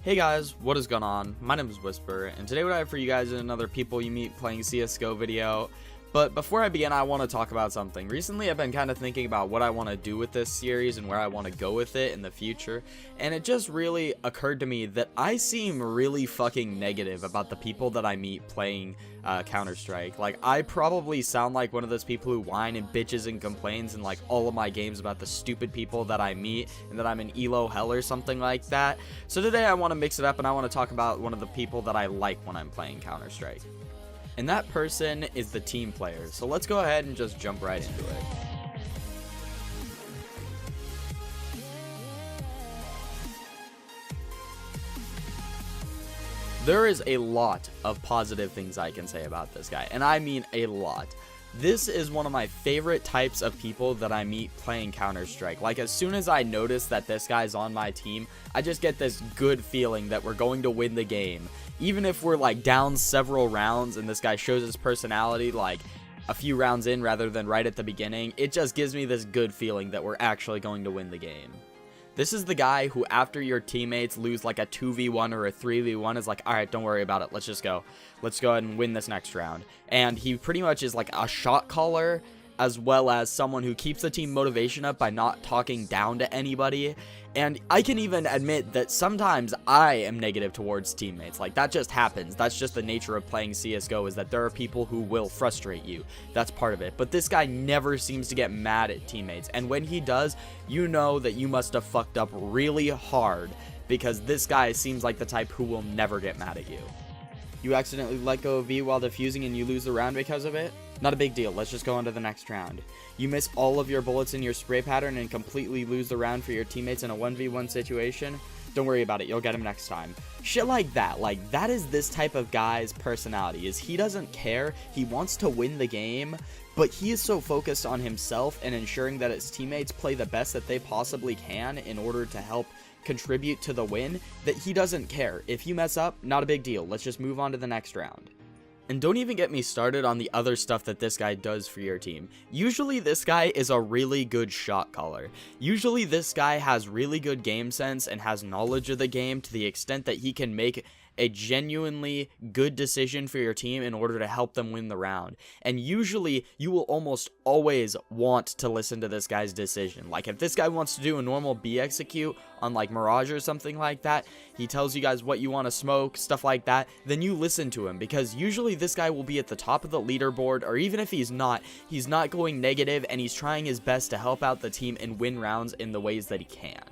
Hey guys, what is going on? My name is Whisper, and today what I have for you guys is another people you meet playing CSGO video. But before I begin, I want to talk about something. Recently, I've been kind of thinking about what I want to do with this series and where I want to go with it in the future. And it just really occurred to me that I seem really fucking negative about the people that I meet playing Counter-Strike. Like, I probably sound like one of those people who whine and bitches and complains in like all of my games about the stupid people that I meet and that I'm an elo hell or something like that. So today I want to mix it up and I want to talk about one of the people that I like when I'm playing Counter-Strike. And that person is the team player. So let's go ahead and just jump right into it. There is a lot of positive things I can say about this guy, and I mean a lot. This is one of my favorite types of people that I meet playing Counter-Strike. Like, as soon as I notice that this guy's on my team, I just get this good feeling that we're going to win the game. Even if we're like down several rounds and this guy shows his personality like a few rounds in rather than right at the beginning, it just gives me this good feeling that we're actually going to win the game. This is the guy who, after your teammates lose like a 2v1 or a 3v1, is like, alright, don't worry about it, let's just go. Let's go ahead and win this next round. And he pretty much is like a shot caller, as well as someone who keeps the team motivation up by not talking down to anybody. And I can even admit that sometimes I am negative towards teammates. Like, that just happens. That's just the nature of playing CSGO, is that there are people who will frustrate you. That's part of it. But this guy never seems to get mad at teammates. And when he does, you know that you must have fucked up really hard, because this guy seems like the type who will never get mad at you. You accidentally let go of V while defusing and you lose the round because of it? Not a big deal, let's just go on to the next round. You miss all of your bullets in your spray pattern and completely lose the round for your teammates in a 1v1 situation? Don't worry about it, you'll get him next time. Shit like that. Like, that is this type of guy's personality, is he doesn't care, he wants to win the game, but he is so focused on himself and ensuring that his teammates play the best that they possibly can in order to help contribute to the win, that he doesn't care. If you mess up, not a big deal, let's just move on to the next round. And don't even get me started on the other stuff that this guy does for your team. Usually this guy is a really good shot caller. Usually this guy has really good game sense and has knowledge of the game to the extent that he can make a genuinely good decision for your team in order to help them win the round. And usually you will almost always want to listen to this guy's decision. Like, if this guy wants to do a normal B execute on like Mirage or something like that, he tells you guys what you want to smoke, stuff like that, then you listen to him, because usually this guy will be at the top of the leaderboard, or even if he's not going negative and he's trying his best to help out the team and win rounds in the ways that he can.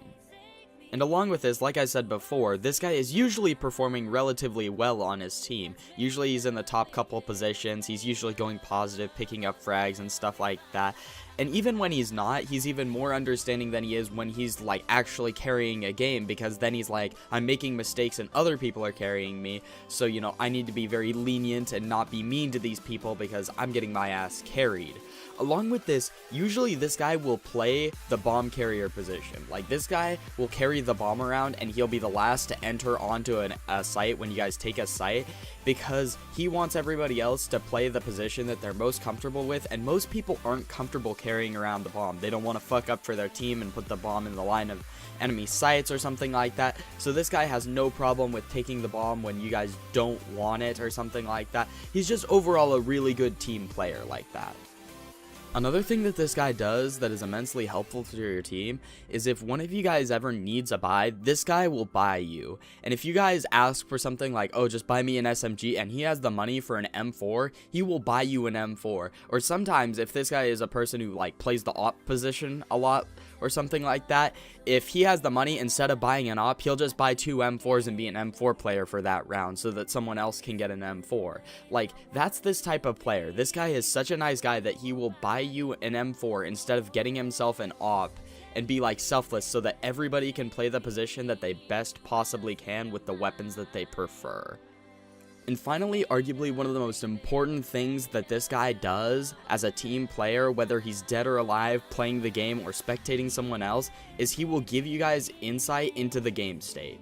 And along with this, like I said before, this guy is usually performing relatively well on his team. Usually he's in the top couple positions, he's usually going positive, picking up frags and stuff like that. And even when he's not, he's even more understanding than he is when he's like actually carrying a game, because then he's like, I'm making mistakes and other people are carrying me, so you know, I need to be very lenient and not be mean to these people because I'm getting my ass carried. Along with this, usually this guy will play the bomb carrier position. Like, this guy will carry the bomb around and he'll be the last to enter onto a site when you guys take a site, because he wants everybody else to play the position that they're most comfortable with, and most people aren't comfortable carrying around the bomb. They don't want to fuck up for their team and put the bomb in the line of enemy sights or something like that. So this guy has no problem with taking the bomb when you guys don't want it or something like that. He's just overall a really good team player like that. Another thing that this guy does that is immensely helpful to your team is if one of you guys ever needs a buy, this guy will buy you. And if you guys ask for something like, oh, just buy me an SMG, and he has the money for an M4, he will buy you an M4. Or sometimes if this guy is a person who like plays the op position a lot or something like that, if he has the money, instead of buying an op, he'll just buy 2 M4s and be an M4 player for that round so that someone else can get an M4. Like, that's this type of player. This guy is such a nice guy that he will buy you an M4 instead of getting himself an op and be like selfless so that everybody can play the position that they best possibly can with the weapons that they prefer. And finally, arguably one of the most important things that this guy does as a team player, whether he's dead or alive, playing the game or spectating someone else, is he will give you guys insight into the game state.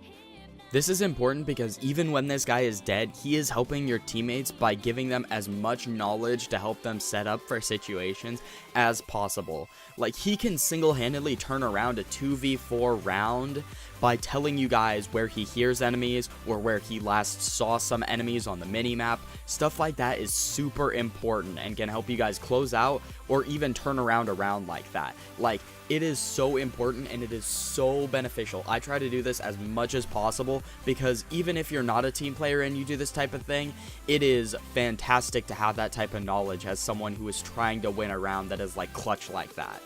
This is important because even when this guy is dead, he is helping your teammates by giving them as much knowledge to help them set up for situations as possible. Like, he can single-handedly turn around a 2v4 round by telling you guys where he hears enemies or where he last saw some enemies on the minimap. Stuff like that is super important and can help you guys close out or even turn around a round like that. Like, it is so important and it is so beneficial. I try to do this as much as possible because even if you're not a team player and you do this type of thing, it is fantastic to have that type of knowledge as someone who is trying to win a round that is like clutch like that.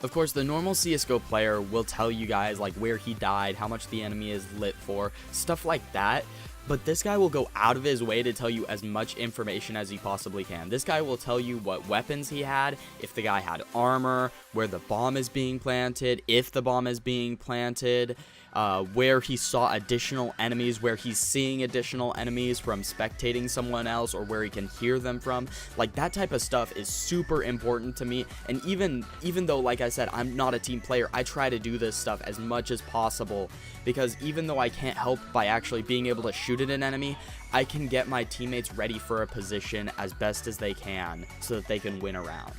Of course, the normal CSGO player will tell you guys like where he died, how much the enemy is lit for, stuff like that. But this guy will go out of his way to tell you as much information as he possibly can. This guy will tell you what weapons he had, if the guy had armor, where the bomb is being planted, if the bomb is being planted, where he saw additional enemies, where he's seeing additional enemies from spectating someone else, or where he can hear them from. Like, that type of stuff is super important to me. And even though, like I said, I'm not a team player, I try to do this stuff as much as possible, because even though I can't help by actually being able to shoot at an enemy, I can get my teammates ready for a position as best as they can so that they can win a round.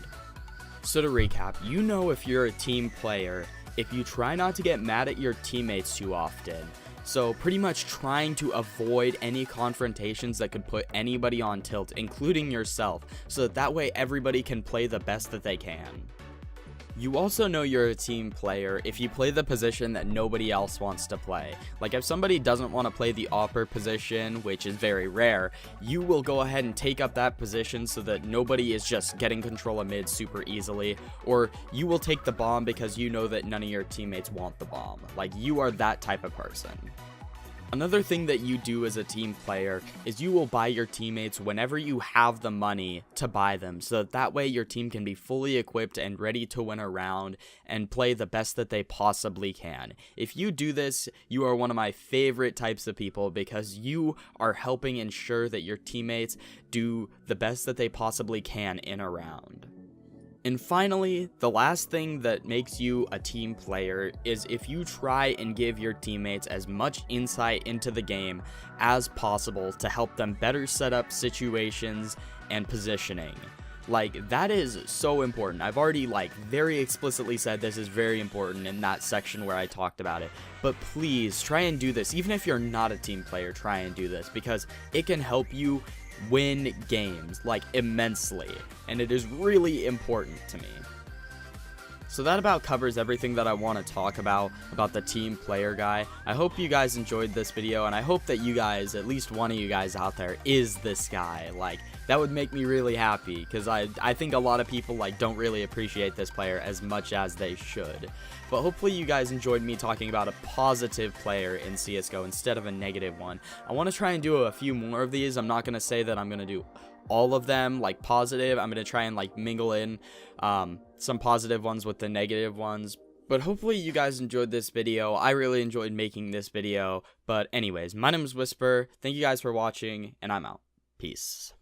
So to recap, you know if you're a team player if you try not to get mad at your teammates too often. So pretty much trying to avoid any confrontations that could put anybody on tilt, including yourself, so that way everybody can play the best that they can. You also know you're a team player if you play the position that nobody else wants to play. Like, if somebody doesn't want to play the AWPer position, which is very rare, you will go ahead and take up that position so that nobody is just getting control of mid super easily, or you will take the bomb because you know that none of your teammates want the bomb. Like, you are that type of person. Another thing that you do as a team player is you will buy your teammates whenever you have the money to buy them, so that way your team can be fully equipped and ready to win a round and play the best that they possibly can. If you do this, you are one of my favorite types of people because you are helping ensure that your teammates do the best that they possibly can in a round. And finally, the last thing that makes you a team player is if you try and give your teammates as much insight into the game as possible to help them better set up situations and positioning. Like, that is so important. I've already very explicitly said this is very important in that section where I talked about it. But please try and do this. Even if you're not a team player, try and do this because it can help you win games immensely, and it is really important to me. So that about covers everything that I want to talk about the team player guy. I hope you guys enjoyed this video, and I hope that you guys, at least one of you guys out there, is this guy. That would make me really happy, because I think a lot of people don't really appreciate this player as much as they should. But hopefully you guys enjoyed me talking about a positive player in CSGO instead of a negative one. I want to try and do a few more of these. I'm not going to say that I'm going to do all of them positive. I'm going to try and mingle in some positive ones with the negative ones. But hopefully you guys enjoyed this video. I really enjoyed making this video. But anyways, my name is Whisper. Thank you guys for watching, and I'm out. Peace.